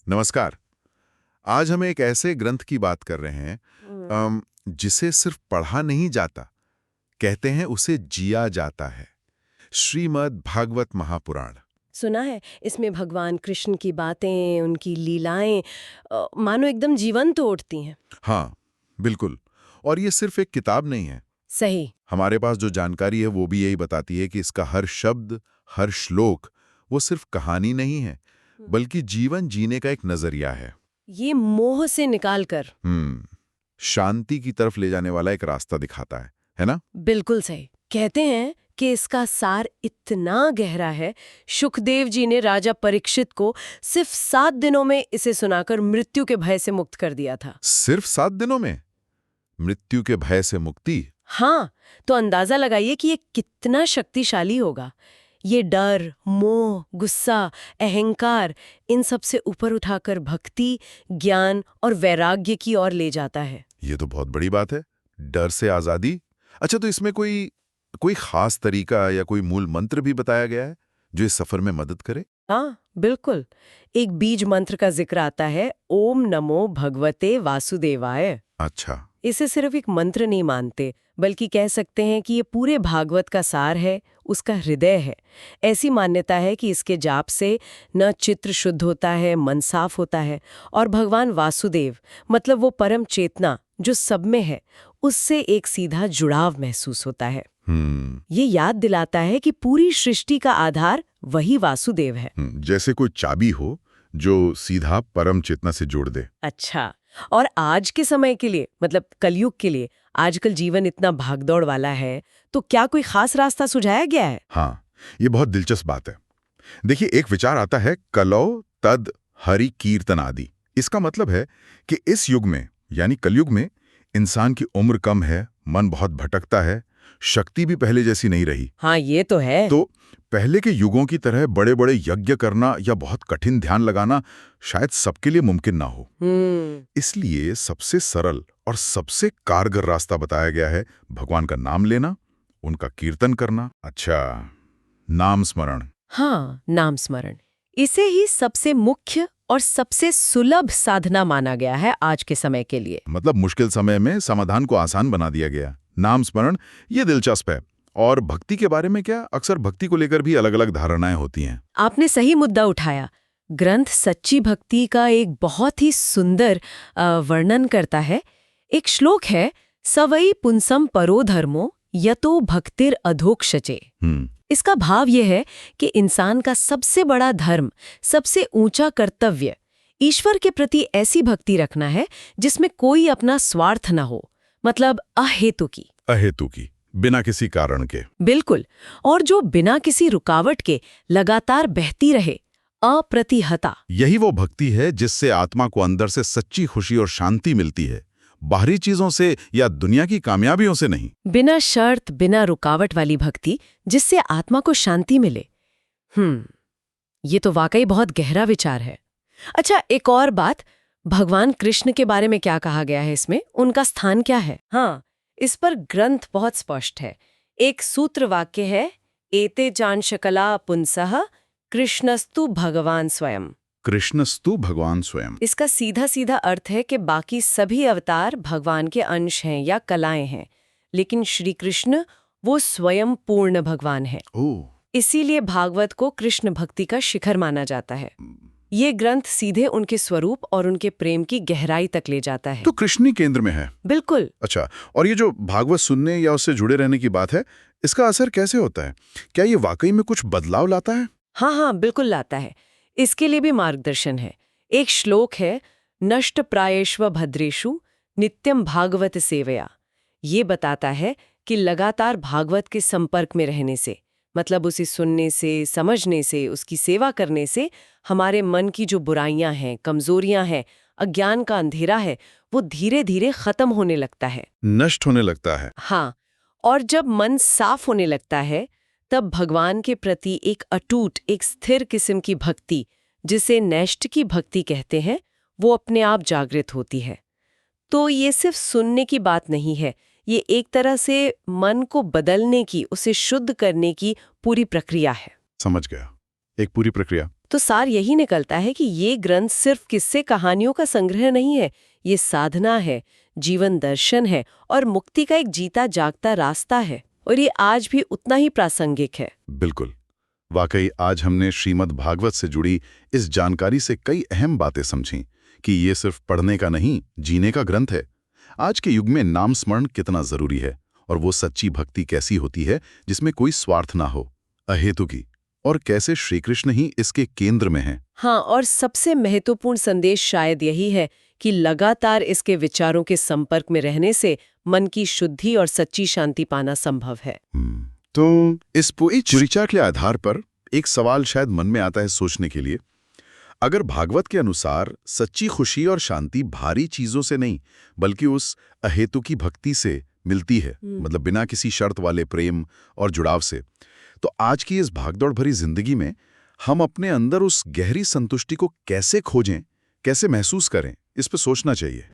नमस्कार। आज हम एक ऐसे ग्रंथ की बात कर रहे हैं जिसे सिर्फ पढ़ा नहीं जाता, कहते हैं उसे जिया जाता है। श्रीमद् भागवत महापुराण। सुना है। इसमें भगवान कृष्ण की बातें, उनकी लीलाएं मानो एकदम जीवंत उठती हैं। हाँ, बिल्कुल। और ये सिर्फ एक किताब नहीं है। सही। हमारे पास जो जानकारी है वो भी यही बताती है कि इसका हर शब्द, हर श्लोक वो सिर्फ कहानी नहीं है, बल्कि जीवन जीने का एक नजरिया है। ये मोह से निकालकर। शांति की तरफ ले जाने वाला एक रास्ता दिखाता है ना? बिल्कुल सही। कहते हैं कि इसका सार इतना गहरा है, सुखदेव जी ने राजा परीक्षित को सिर्फ 7 दिनों में इसे सुनाकर मृत्यु के भय से मुक्त कर दिया था। सिर्फ 7 दिनों में मृत्यु के भय से मुक्ति? हाँ, तो अंदाजा लगाइए कि ये कितना शक्तिशाली होगा। ये डर, मोह, गुस्सा, अहंकार, इन सब से ऊपर उठाकर भक्ति, ज्ञान और वैराग्य की ओर ले जाता है। ये तो बहुत बड़ी बात है। डर से आजादी। अच्छा, तो इसमें कोई कोई खास तरीका या कोई मूल मंत्र भी बताया गया है जो इस सफर में मदद करे? हाँ, बिल्कुल। एक बीज मंत्र का जिक्र आता है, ओम नमो भगवते वासुदेवाय। अच्छा। इसे सिर्फ एक मंत्र नहीं मानते, बल्कि कह सकते हैं कि ये पूरे भागवत का सार है, उसका हृदय है। ऐसी मान्यता है कि इसके जाप से न चित्र शुद्ध होता है, मन साफ होता है, और भगवान वासुदेव, मतलब वो परम चेतना जो सब में है, उससे एक सीधा जुड़ाव महसूस होता है। ये याद दिलाता है कि पूरी सृष्टि का आधार वही वासुदेव है। जैसे कोई चाबी हो जो सीधा परम चेतना से जोड़ दे। अच्छा, और आज के समय के लिए, मतलब कलयुग के लिए, आजकल जीवन इतना भागदौड़ वाला है, तो क्या कोई खास रास्ता सुझाया गया है? हाँ, ये बहुत दिलचस्प बात है। देखिए, एक विचार आता है, कलौ तद हरि कीर्तन आदि। इसका मतलब है कि इस युग में, यानी कलयुग में, इंसान की उम्र कम है, मन बहुत भटकता है, शक्ति भी पहले जैसी नहीं रही। हाँ, ये तो है। तो पहले के युगों की तरह बड़े बड़े यज्ञ करना या बहुत कठिन ध्यान लगाना शायद सबके लिए मुमकिन ना हो। इसलिए सबसे सरल और सबसे कारगर रास्ता बताया गया है भगवान का नाम लेना, उनका कीर्तन करना। अच्छा, नाम स्मरण। हाँ, नाम स्मरण। इसे ही सबसे मुख्य और सबसे सुलभ साधना माना गया है आज के समय के लिए। मतलब मुश्किल समय में समाधान को आसान बना दिया गया। नाम स्मरण, ये दिलचस्प है। और भक्ति के बारे में क्या? अक्सर भक्ति को लेकर भी अलग अलग धारणाएं होती हैं। आपने सही मुद्दा उठाया। ग्रंथ सच्ची भक्ति का एक बहुत ही सुंदर वर्णन करता है। एक श्लोक है, सवई पुंसम परो धर्मो यतो भक्तिर अधोक्षचे। इसका भाव यह है कि इंसान का सबसे बड़ा धर्म, सबसे ऊंचा कर्तव्य ईश्वर के प्रति ऐसी भक्ति रखना है जिसमें कोई अपना स्वार्थ न हो, मतलब अहेतु की, बिना किसी कारण के। बिल्कुल। और जो बिना किसी रुकावट के लगातार बहती रहे, अप्रतिहता। यही वो भक्ति है जिससे आत्मा को अंदर से सच्ची खुशी और शांति मिलती है, बाहरी चीजों से या दुनिया की कामयाबियों से नहीं। बिना शर्त, बिना रुकावट वाली भक्ति जिससे आत्मा को शांति मिले। ये तो वाकई बहुत गहरा विचार है। अच्छा, एक और बात, भगवान कृष्ण के बारे में क्या कहा गया है इसमें? उनका स्थान क्या है? हाँ, इस पर ग्रंथ बहुत स्पष्ट है। एक सूत्र वाक्य है, एते चांशकला पुंसः कृष्णस्तु भगवान स्वयं। कृष्णस्तु भगवान स्वयं। इसका सीधा सीधा अर्थ है कि बाकी सभी अवतार भगवान के अंश हैं या कलाएं हैं, लेकिन श्री कृष्ण वो स्वयं पूर्ण भगवान है। इसीलिए भागवत को कृष्ण भक्ति का शिखर माना जाता है। ये ग्रंथ सीधे उनके स्वरूप और उनके प्रेम की गहराई तक ले जाता है। तो कृष्ण ही केंद्र में है। बिल्कुल। अच्छा, और ये जो भागवत सुनने या उससे जुड़े रहने की बात है, इसका असर कैसे होता है? क्या ये वाकई में कुछ बदलाव लाता है? हाँ, बिल्कुल लाता है। इसके लिए भी मार्गदर्शन है। एक श्लोक है, नष्ट प्रायेष्व भद्रेषु नित्यम भागवत सेवया। ये बताता है कि लगातार भागवत के संपर्क में रहने से, मतलब उसे सुनने से, समझने से, उसकी सेवा करने से हमारे मन की जो बुराइयां हैं, कमजोरियां हैं, अज्ञान का अंधेरा है, वो धीरे धीरे खत्म होने लगता है, नष्ट होने लगता है। हाँ, और जब मन साफ होने लगता है, तब भगवान के प्रति एक अटूट, एक स्थिर किस्म की भक्ति, जिसे नैष्ठ की भक्ति कहते हैं, वो अपने आप जागृत होती है। तो ये सिर्फ सुनने की बात नहीं है, ये एक तरह से मन को बदलने की, उसे शुद्ध करने की पूरी प्रक्रिया है। समझ गया, एक पूरी प्रक्रिया। तो सार यही निकलता है कि ये ग्रंथ सिर्फ किस्से कहानियों का संग्रह नहीं है, ये साधना है, जीवन दर्शन है और मुक्ति का एक जीता जागता रास्ता है, और ये आज भी उतना ही प्रासंगिक है। बिल्कुल। वाकई आज हमने श्रीमद् भागवत से जुड़ी इस जानकारी से कई अहम बातें समझी कि ये सिर्फ पढ़ने का नहीं, जीने का ग्रंथ है। आज के युग में नाम स्मरण कितना जरूरी है और वो सच्ची भक्ति कैसी होती है जिसमें कोई स्वार्थ ना हो, अहेतुकी, और कैसे श्रीकृष्ण ही इसके केंद्र में हैं। हाँ, और सबसे महत्वपूर्ण संदेश शायद यही है कि लगातार इसके विचारों के संपर्क में रहने से मन की शुद्धि और सच्ची शांति पाना संभव है। तो इस पूरी चर्चा के आधार पर एक सवाल शायद मन में आता है सोचने के लिए। अगर भागवत के अनुसार सच्ची खुशी और शांति भारी चीजों से नहीं बल्कि उस अहेतुकी भक्ति से मिलती है, मतलब बिना किसी शर्त वाले प्रेम और जुड़ाव से, तो आज की इस भागदौड़ भरी जिंदगी में हम अपने अंदर उस गहरी संतुष्टि को कैसे खोजें, कैसे महसूस करें, इस पर सोचना चाहिए।